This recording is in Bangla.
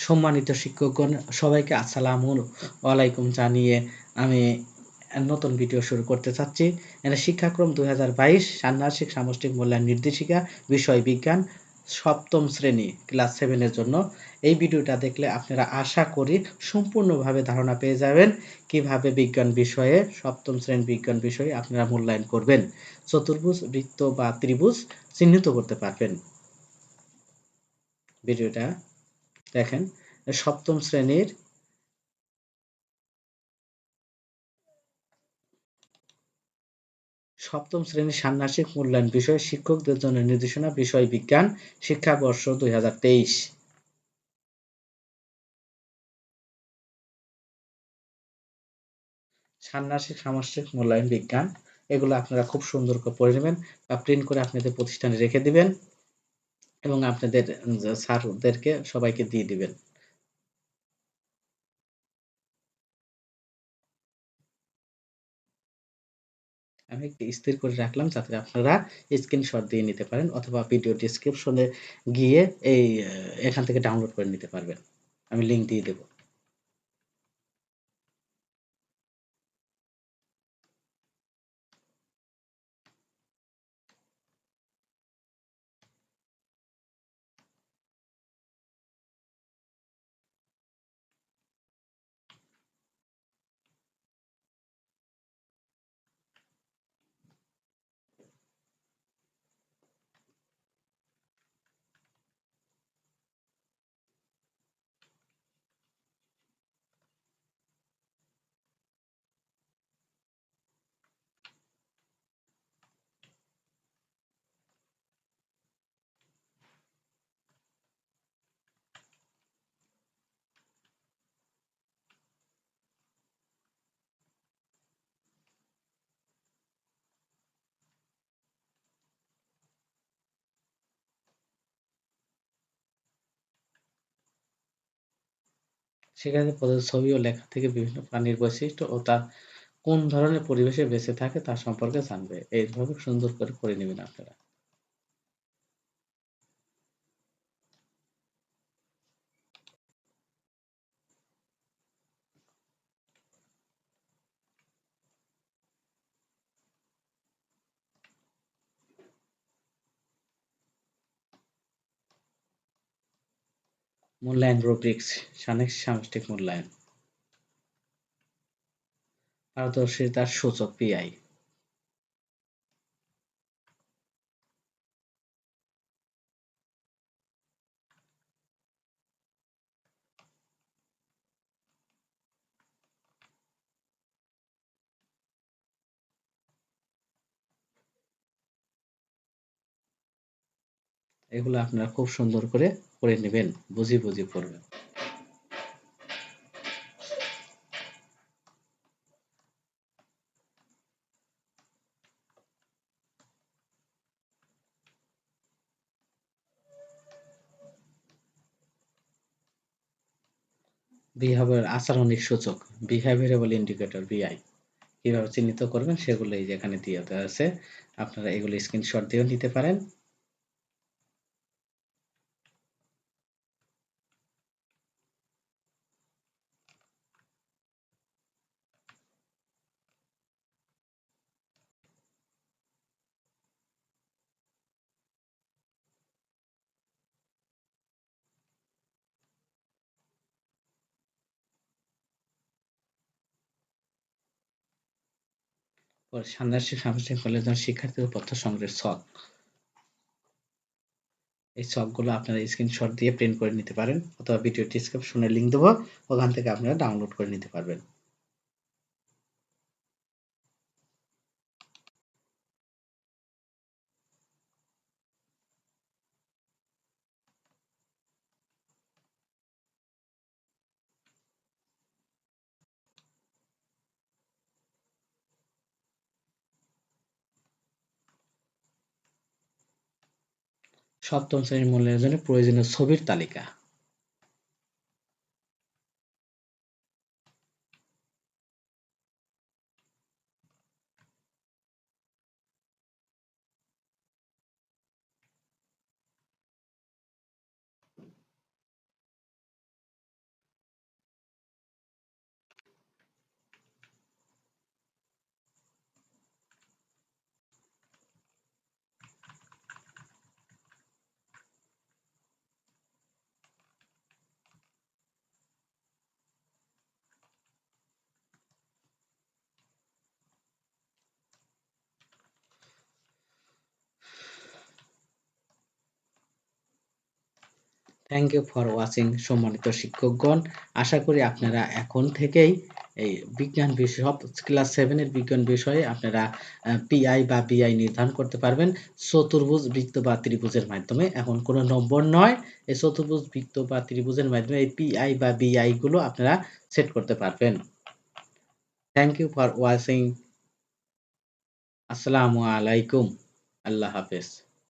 সম্মানিত শিক্ষকগণ সবাইকে আসসালামু আলাইকুম জানিয়ে আমি নতুন ভিডিও শুরু করতে চাচ্ছি। এটা শিক্ষাক্রম ২০২২ ষান্মাসিক সামষ্টিক মূল্যায়ন নির্দেশিকা, বিষয় বিজ্ঞান, ৭ম শ্রেণী ক্লাস 7 এর জন্য। এই ভিডিওটা দেখলে আপনারা আশা করি সম্পূর্ণভাবে ধারণা পেয়ে যাবেন কিভাবে বিজ্ঞান বিষয়ে ৭ম শ্রেণীর বিজ্ঞান বিষয়ে আপনারা মূল্যায়ন করবেন। চতুর্ভুজ, বৃত্ত বা ত্রিভুজ চিহ্নিত করতে পারবেন। ভিডিওটা দেখেন। ৭ম শ্রেণীর ষান্মাসিক মূল্যায়ন বিষয়ে শিক্ষকদের জন্য নির্দেশনা, বিষয় বিজ্ঞান, শিক্ষাবর্ষ ২০২৩। ষান্মাসিক সামষ্টিক মূল্যায়ন বিজ্ঞান, এগুলো আপনারা খুব সুন্দর করে পড়ে নেবেন বা প্রিন্ট করে আপনাদের প্রতিষ্ঠানে রেখে দিবেন এবং আপনাদের স্যারদেরকে সবাইকে দিয়ে দিবেন। আমি একটু স্থির করে রাখলাম যাতে আপনারা স্ক্রিনশট দিয়ে নিতে পারেন অথবা ভিডিও ডেসক্রিপশনে গিয়ে এখান থেকে ডাউনলোড করে নিতে পারবেন। আমি লিংক দিয়ে দেব। সেখানে প্রদত্ত ছবি ও লেখা থেকে বিভিন্ন প্রাণীর বৈশিষ্ট্য ও তার কোন ধরনের পরিবেশে বেঁচে থাকে তার সম্পর্কে জানবে। এইভাবে সুন্দর করে পড়ে নেবেন আপনারা। মূল্যায়ন রুব্রিক্স, সামষ্টিক মূল্যায়ন, পারদর্শিতার সূচক পিআই। এগুলো আপনারা খুব সুন্দর করে পড়ে নেবেন, বুঝি পড়বেন। আচরণিক সূচক, বিহেভিয়ারেবল ইন্ডিকেটর বিআই কিভাবে চিহ্নিত করবেন সেগুলো এই যে এখানে দিয়ে দেওয়া আছে। আপনারা এগুলো স্ক্রিনশট দিয়েও নিতে পারেন। ষান্মাসিক সামষ্টিক মূল্যায়নের শিক্ষার্থীদের তথ্য সংগ্রহের ছক। এই ছকগুলো আপনারা স্ক্রিনশট দিয়ে প্রিন্ট করে নিতে পারেন অথবা ভিডিও ডেসক্রিপশনে লিংক দেবো, ওখান থেকে আপনারা ডাউনলোড করে নিতে পারবেন। সপ্তম শ্রেণীর মূল্যায়নের জন্য প্রয়োজনীয় ছবির তালিকা। থ্যাংক ইউ ফর ওয়াচিং সম্মানিত শিক্ষকগণ। আশা করি আপনারা এখন থেকেই এই বিজ্ঞান বিষয় সব ক্লাস 7 এর বিজ্ঞান বিষয়ে আপনারা পিআই বা বিআই নির্ধারণ করতে পারবেন। চতুর্ভুজ, বৃত্ত বা ত্রিভুজের মাধ্যমে। এখন কোনো নম্বর নয়। এই চতুর্ভুজ, বৃত্ত বা ত্রিভুজের মাধ্যমে এই পিআই বা বিআই গুলো আপনারা সেট করতে পারবেন। Thank you for watching. আসসালামু আলাইকুম। আল্লাহ হাফেজ।